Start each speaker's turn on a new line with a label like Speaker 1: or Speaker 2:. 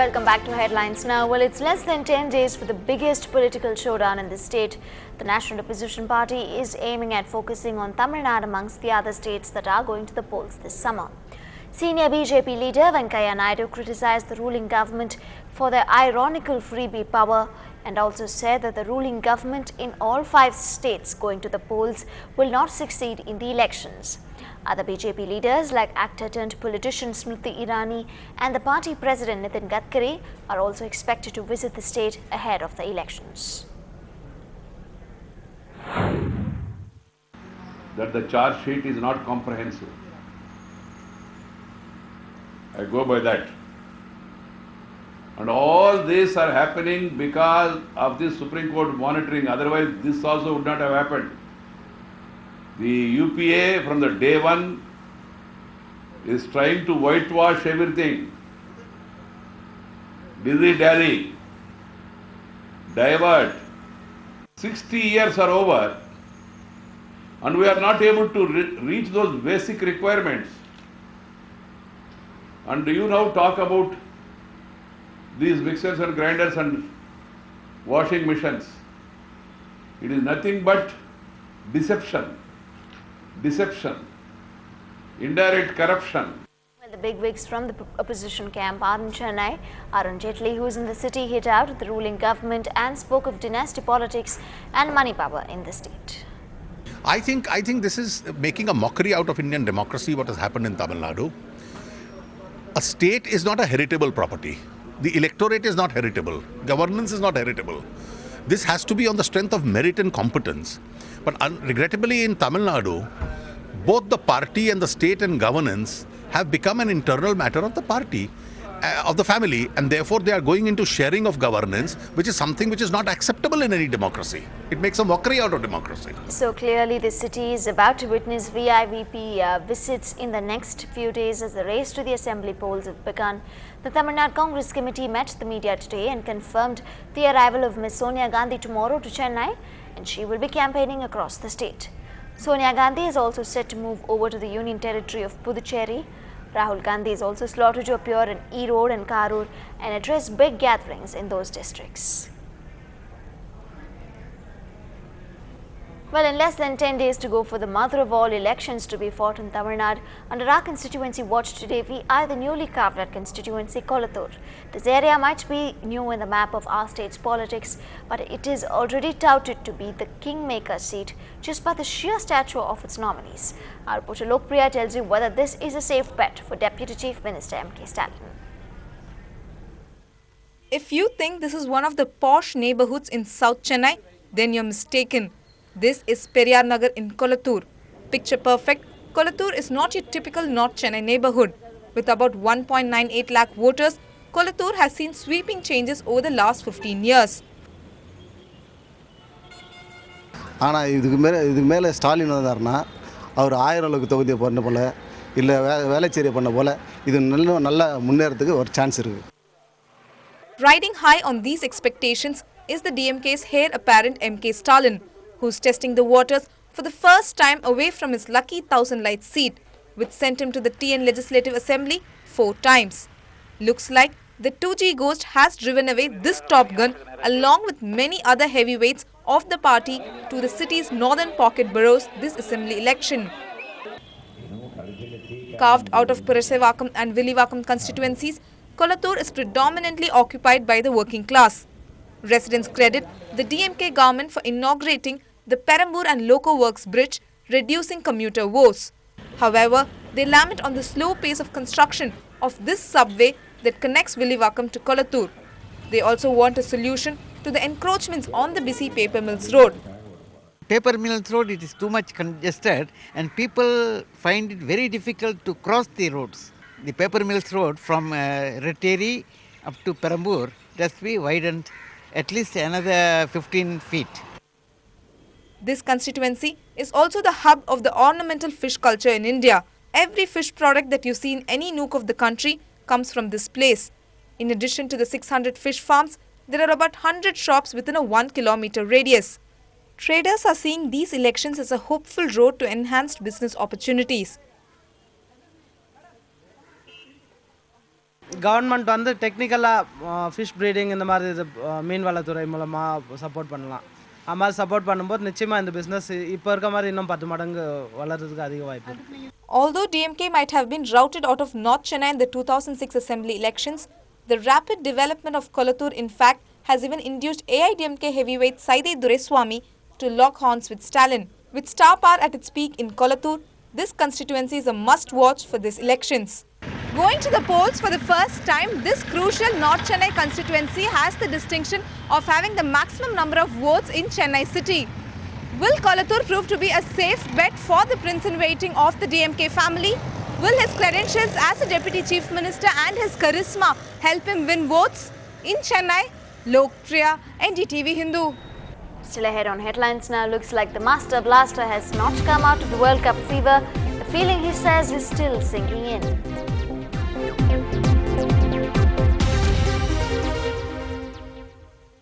Speaker 1: Welcome back to Headlines Now. Well, it's less than 10 days for the biggest political showdown in the state. The National Opposition Party is aiming at focusing on Tamil Nadu amongst the other states that are going to the polls this summer. Senior BJP leader Venkaiah Naidu criticized the ruling government for their ironical freebie power and also said that the ruling government in all 5 states going to the polls will not succeed in the elections. Other BJP leaders like actor-turned-politician Smriti Irani and the party president Nitin Gadkari are also expected to visit the state ahead of the elections.
Speaker 2: That the charge sheet is not comprehensive. I go by that. And all these are happening because of the Supreme Court monitoring. Otherwise, this also would not have happened. The UPA from the day one is trying to whitewash everything. Dilly-dally, divert. 60 years are over and we are not able to reach those basic requirements. And do you now talk about these mixers and grinders and washing machines? It is nothing but deception, indirect corruption.
Speaker 1: Well, the bigwigs from the opposition camp are in Chennai. Arun Jaitley, who is in the city, hit out at the ruling government and spoke of dynasty politics and money power in the state.
Speaker 3: I think this is making a mockery out of Indian democracy, what has happened in Tamil Nadu. A state is not a heritable property. The electorate is not heritable. Governance is not heritable. This has to be on the strength of merit and competence. But regrettably in Tamil Nadu, both the party and the state and governance have become an internal matter of the party, of the family, and therefore they are going into sharing of governance, which is something which is not acceptable in any democracy. It makes a mockery out of democracy.
Speaker 1: So clearly the city is about to witness VIVP visits in the next few days as the race to the assembly polls have begun. The Tamil Nadu Congress Committee met the media today and confirmed the arrival of Ms. Sonia Gandhi tomorrow to Chennai, and she will be campaigning across the state. Sonia Gandhi is also set to move over to the Union Territory of Puducherry. Rahul Gandhi is also slotted to appear in Erode and Karur and address big gatherings in those districts. Well, in less than 10 days to go for the mother of all elections to be fought in Tamil Nadu, under our constituency watch today, we are the newly carved out constituency Kolattur. This area might be new in the map of our state's politics, but it is already touted to be the kingmaker seat just by the sheer stature of its nominees. Our reporter Lokpriya tells you whether this is a safe bet for Deputy Chief Minister M.K. Stalin.
Speaker 4: If you think this is one of the posh neighborhoods in South Chennai, then you're mistaken. This is Periyar Nagar in Kolattur. Picture perfect, Kolattur is not your typical North Chennai neighborhood. With about 1.98 lakh voters, Kolattur has seen sweeping changes over the last 15 years.
Speaker 5: ஆனால் இதுக்கு மேலே ஸ்டாலின் வந்தார்னா அவர் 1000 அளவுக்கு தொகுதியை பண்ண போல இல்லை வேலைச்சேரியை பண்ண போல இது நல்ல முன்னேறதுக்கு ஒரு சான்ஸ் இருக்கு.
Speaker 4: Riding high on these expectations is the DMK's heir apparent M.K. Stalin, who's testing the waters for the first time away from his lucky 1000-light seat, which sent him to the TN Legislative Assembly 4 times. Looks like the 2G ghost has driven away this top gun along with many other heavyweights of the party to the city's northern pocket boroughs this assembly election. Carved out of Purasevakam and Villivakam constituencies, Kolattur is predominantly occupied by the working class. Residents credit the DMK government for inaugurating the Perambur and Loco Works Bridge, reducing commuter woes. However, they lament on the slow pace of construction of this subway that connects Villivakam to Kolattur. They also want a solution to the encroachments on the busy Paper Mills Road.
Speaker 6: Paper Mills Road, it is too much congested and people find it very difficult to cross the roads. The Paper Mills Road from Retteri up to Perambur has to be widened at least another 15 feet.
Speaker 4: This constituency is also the hub of the ornamental fish culture in India. Every fish product that you see in any nook of the country comes from this place. In addition to the 600 fish farms, there are about 100 shops within a 1 kilometer radius. Traders are seeing these elections as a hopeful road to enhanced business opportunities.
Speaker 7: Government வந்து டெக்னிக்கலாக fish breeding இந்த மாதிரி இது மீன் வளத்துறை மூலமாக support பண்ணலாம். அது மாதிரி சப்போர்ட் பண்ணும்போது நிச்சயமாக இந்த பிஸ்னஸ் இப்போ இருக்க மாதிரி இன்னும் 10 மடங்கு வளர்கிறதுக்கு அதிக வாய்ப்பு இருக்குது.
Speaker 4: Although DMK might have been routed out of North Chennai in the 2006 assembly elections, the rapid development of Kolattur in fact has even induced AIDMK heavyweight Saide Dureswamy to lock horns with Stalin. With star power at its peak in Kolattur, this constituency is a must-watch for these elections. Going to the polls for the first time, this crucial North Chennai constituency has the distinction of having the maximum number of votes in Chennai city. Will Kolattur prove to be a safe bet for the prince-in-waiting of the DMK family? Will his credentials as a Deputy Chief Minister and his charisma help him win votes? In Chennai, Lokpriya, Ndtv-Hindu.
Speaker 1: Still ahead on headlines now, looks like the Master Blaster has not come out of the World Cup fever. The feeling, he says, is still sinking in.